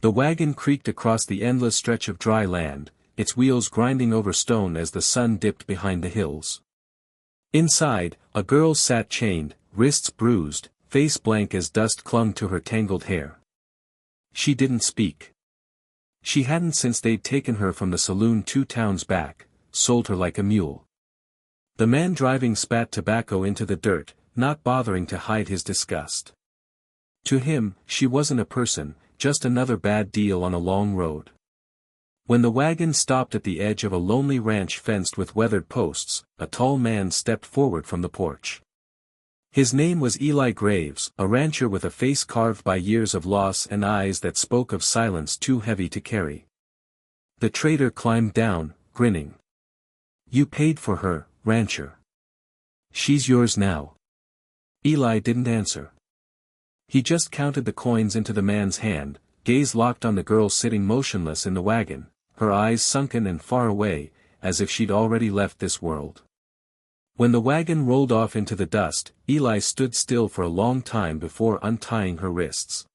The wagon creaked across the endless stretch of dry land, its wheels grinding over stone as the sun dipped behind the hills. Inside, a girl sat chained, wrists bruised, face blank as dust clung to her tangled hair. She didn't speak. She hadn't since they'd taken her from the saloon 2 towns back, sold her like a mule. The man driving spat tobacco into the dirt, not bothering to hide his disgust. To him, she wasn't a person, just another bad deal on a long road. When the wagon stopped at the edge of a lonely ranch fenced with weathered posts, a tall man stepped forward from the porch. His name was Eli Graves, a rancher with a face carved by years of loss and eyes that spoke of silence too heavy to carry. The trader climbed down, grinning. "You paid for her, rancher. She's yours now." Eli didn't answer. He just counted the coins into the man's hand, gaze locked on the girl sitting motionless in the wagon, her eyes sunken and far away, as if she'd already left this world. When the wagon rolled off into the dust, Eli stood still for a long time before untying her wrists.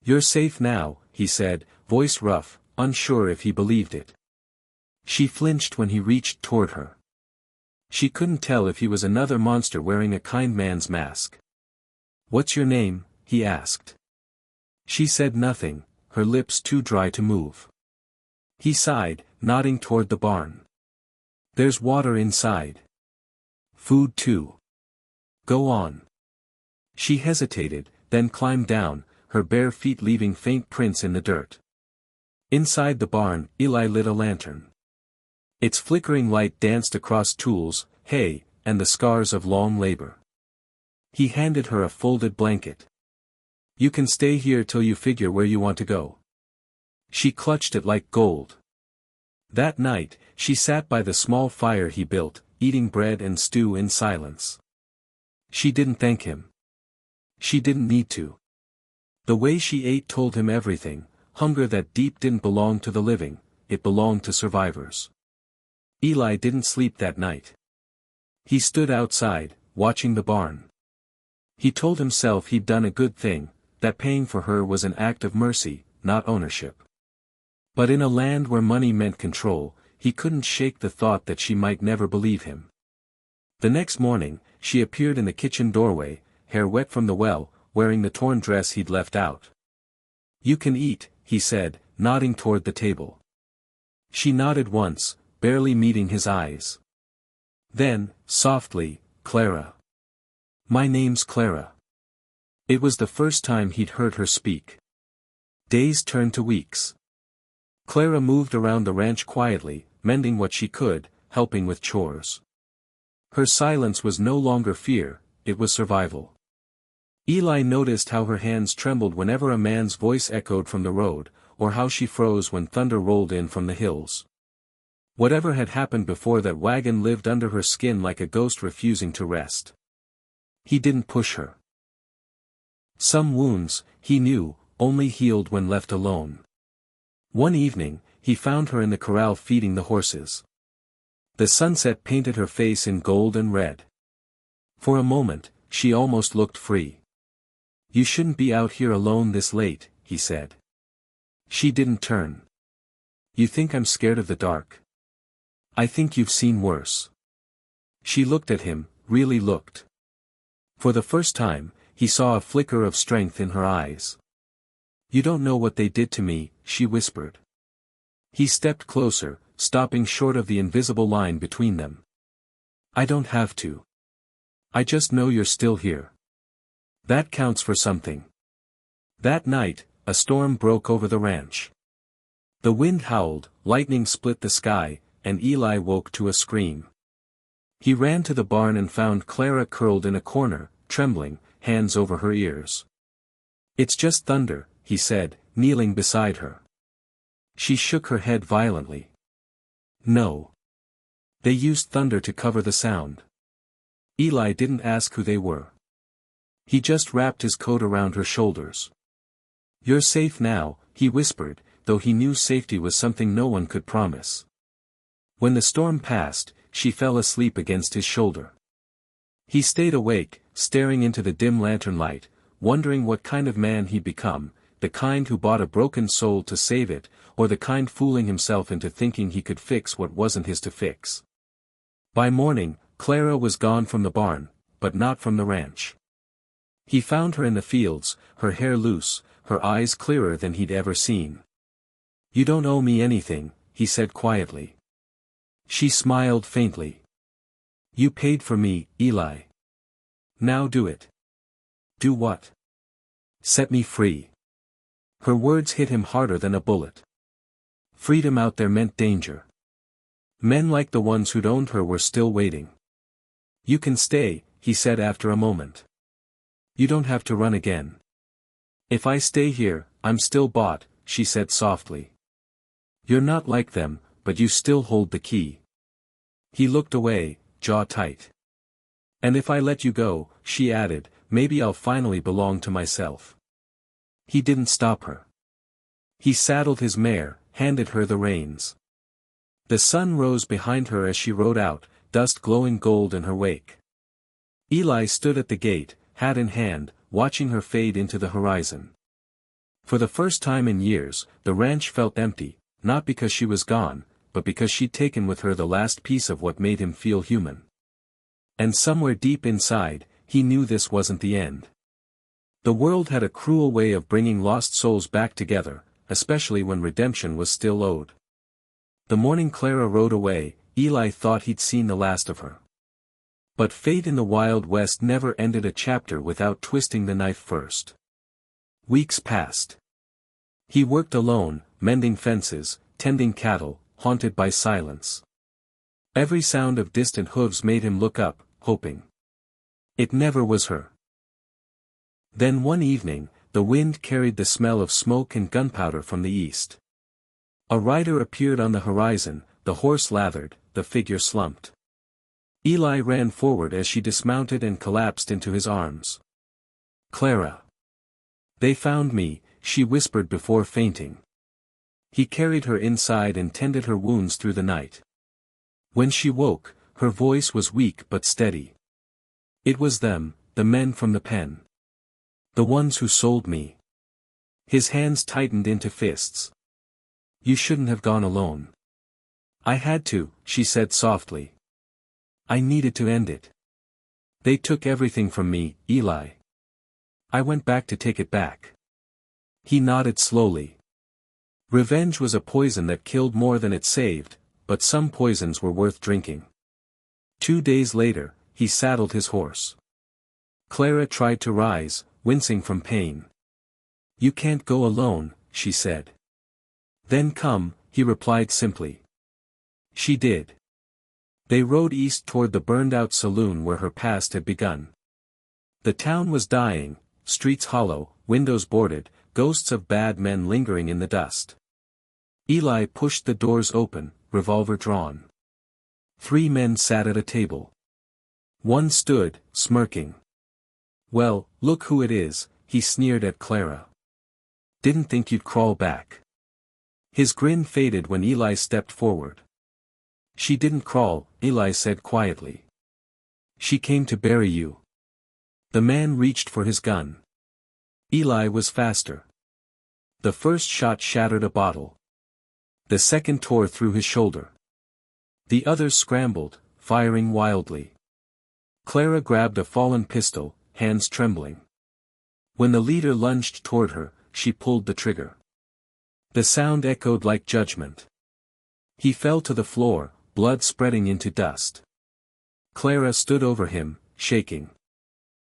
"You're safe now," he said, voice rough, unsure if he believed it. She flinched when he reached toward her. She couldn't tell if he was another monster wearing a kind man's mask. "What's your name?" he asked. She said nothing, her lips too dry to move. He sighed, nodding toward the barn. "There's water inside. Food too. Go on." She hesitated, then climbed down, her bare feet leaving faint prints in the dirt. Inside the barn, Eli lit a lantern. Its flickering light danced across tools, hay, and the scars of long labor. He handed her a folded blanket. "You can stay here till you figure where you want to go." She clutched it like gold. That night, she sat by the small fire he built, eating bread and stew in silence. She didn't thank him. She didn't need to. The way she ate told him everything. Hunger that deep didn't belong to the living, it belonged to survivors. Eli didn't sleep that night. He stood outside, watching the barn. He told himself he'd done a good thing, that paying for her was an act of mercy, not ownership. But in a land where money meant control, he couldn't shake the thought that she might never believe him. The next morning, she appeared in the kitchen doorway, hair wet from the well, wearing the torn dress he'd left out. "You can eat," he said, nodding toward the table. She nodded once, barely meeting his eyes. Then, softly, "Clara. My name's Clara." It was the first time he'd heard her speak. Days turned to weeks. Clara moved around the ranch quietly, mending what she could, helping with chores. Her silence was no longer fear, it was survival. Eli noticed how her hands trembled whenever a man's voice echoed from the road, or how she froze when thunder rolled in from the hills. Whatever had happened before that wagon lived under her skin like a ghost refusing to rest. He didn't push her. Some wounds, he knew, only healed when left alone. One evening, he found her in the corral feeding the horses. The sunset painted her face in gold and red. For a moment, she almost looked free. "You shouldn't be out here alone this late," he said. She didn't turn. "You think I'm scared of the dark? I think you've seen worse." She looked at him, really looked. For the first time, he saw a flicker of strength in her eyes. "You don't know what they did to me," she whispered. He stepped closer, stopping short of the invisible line between them. "I don't have to. I just know you're still here. That counts for something." That night, a storm broke over the ranch. The wind howled, lightning split the sky, and Eli woke to a scream. He ran to the barn and found Clara curled in a corner, trembling, hands over her ears. "It's just thunder," he said, kneeling beside her. She shook her head violently. "No. They used thunder to cover the sound." Eli didn't ask who they were. He just wrapped his coat around her shoulders. "You're safe now," he whispered, though he knew safety was something no one could promise. When the storm passed, she fell asleep against his shoulder. He stayed awake, staring into the dim lantern light, wondering what kind of man he'd become, the kind who bought a broken soul to save it, or the kind fooling himself into thinking he could fix what wasn't his to fix. By morning, Clara was gone from the barn, but not from the ranch. He found her in the fields, her hair loose, her eyes clearer than he'd ever seen. "You don't owe me anything," he said quietly. She smiled faintly. "You paid for me, Eli. Now do it." "Do what?" "Set me free." Her words hit him harder than a bullet. Freedom out there meant danger. Men like the ones who'd owned her were still waiting. "You can stay," he said after a moment. "You don't have to run again." "If I stay here, I'm still bought," she said softly. "You're not like them, but you still hold the key." He looked away, jaw tight. "And if I let you go," she added, "maybe I'll finally belong to myself." He didn't stop her. He saddled his mare, handed her the reins. The sun rose behind her as she rode out, dust glowing gold in her wake. Eli stood at the gate, hat in hand, watching her fade into the horizon. For the first time in years, the ranch felt empty, not because she was gone, but because she'd taken with her the last piece of what made him feel human. And somewhere deep inside, he knew this wasn't the end. The world had a cruel way of bringing lost souls back together, especially when redemption was still owed. The morning Clara rode away, Eli thought he'd seen the last of her. But fate in the Wild West never ended a chapter without twisting the knife first. Weeks passed. He worked alone, mending fences, tending cattle, haunted by silence. Every sound of distant hooves made him look up, hoping. It never was her. Then one evening, the wind carried the smell of smoke and gunpowder from the east. A rider appeared on the horizon, the horse lathered, the figure slumped. Eli ran forward as she dismounted and collapsed into his arms. "Clara." "They found me," she whispered before fainting. He carried her inside and tended her wounds through the night. When she woke, her voice was weak but steady. "It was them, the men from the pen. The ones who sold me." His hands tightened into fists. "You shouldn't have gone alone." "I had to," she said softly. "I needed to end it. They took everything from me, Eli. I went back to take it back." He nodded slowly. Revenge was a poison that killed more than it saved, but some poisons were worth drinking. 2 days later, he saddled his horse. Clara tried to rise, wincing from pain. "You can't go alone," she said. "Then come," he replied simply. She did. They rode east toward the burned-out saloon where her past had begun. The town was dying, streets hollow, windows boarded, ghosts of bad men lingering in the dust. Eli pushed the doors open, revolver drawn. 3 men sat at a table. One stood, smirking. "Well, look who it is," he sneered at Clara. "Didn't think you'd crawl back." His grin faded when Eli stepped forward. "She didn't crawl," Eli said quietly. "She came to bury you." The man reached for his gun. Eli was faster. The first shot shattered a bottle. The second tore through his shoulder. The others scrambled, firing wildly. Clara grabbed a fallen pistol, hands trembling. When the leader lunged toward her, she pulled the trigger. The sound echoed like judgment. He fell to the floor, blood spreading into dust. Clara stood over him, shaking.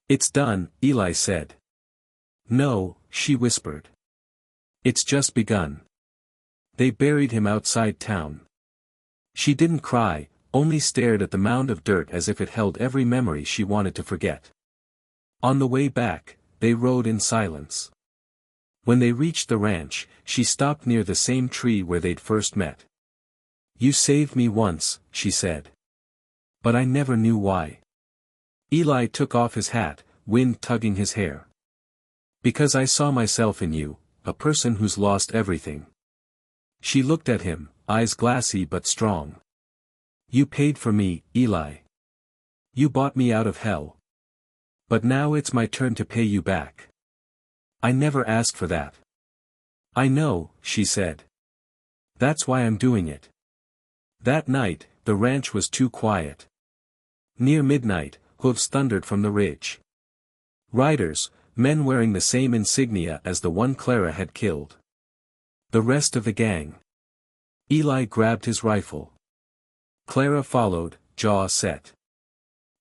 "It's done," Eli said. "No," she whispered. "It's just begun." They buried him outside town. She didn't cry, only stared at the mound of dirt as if it held every memory she wanted to forget. On the way back, they rode in silence. When they reached the ranch, she stopped near the same tree where they'd first met. "You saved me once," she said. "But I never knew why." Eli took off his hat, wind tugging his hair. "Because I saw myself in you, a person who's lost everything." She looked at him, eyes glassy but strong. "You paid for me, Eli. You bought me out of hell. But now it's my turn to pay you back. I never asked for that." I know, she said. That's why I'm doing it. That night, the ranch was too quiet. Near midnight, hooves thundered from the ridge. Riders, men wearing the same insignia as the one Clara had killed. The rest of the gang. Eli grabbed his rifle. Clara followed, jaw set.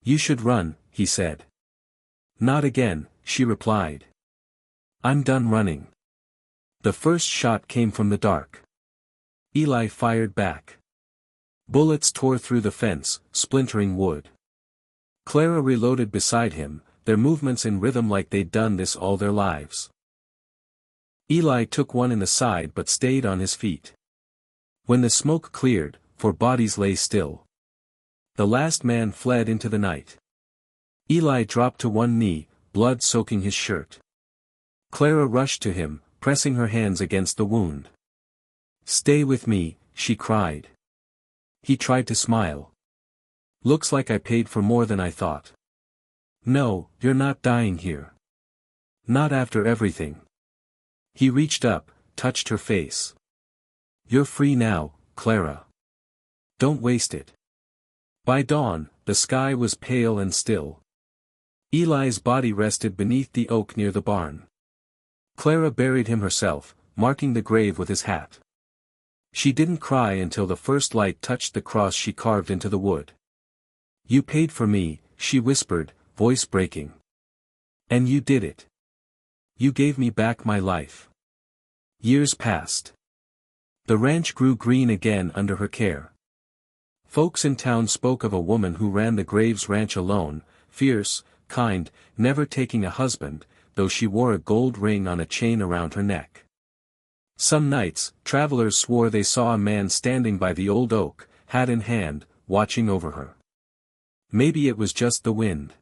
You should run, he said. Not again, she replied. I'm done running. The first shot came from the dark. Eli fired back. Bullets tore through the fence, splintering wood. Clara reloaded beside him, their movements in rhythm like they'd done this all their lives. Eli took one in the side but stayed on his feet. When the smoke cleared, 4 bodies lay still. The last man fled into the night. Eli dropped to one knee, blood soaking his shirt. Clara rushed to him, pressing her hands against the wound. Stay with me, she cried. He tried to smile. Looks like I paid for more than I thought. No, you're not dying here. Not after everything. He reached up, touched her face. You're free now, Clara. Don't waste it. By dawn, the sky was pale and still. Eli's body rested beneath the oak near the barn. Clara buried him herself, marking the grave with his hat. She didn't cry until the first light touched the cross she carved into the wood. You paid for me, she whispered, voice breaking. And you did it. You gave me back my life. Years passed. The ranch grew green again under her care. Folks in town spoke of a woman who ran the Graves ranch alone, fierce, kind, never taking a husband, though she wore a gold ring on a chain around her neck. Some nights, travelers swore they saw a man standing by the old oak, hat in hand, watching over her. Maybe it was just the wind.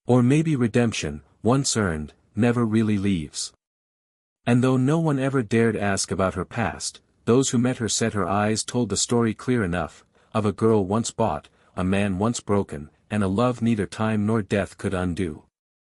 Or maybe redemption, once earned, never really leaves. And though no one ever dared ask about her past, those who met her said her eyes told the story clear enough, of a girl once bought, a man once broken, and a love neither time nor death could undo.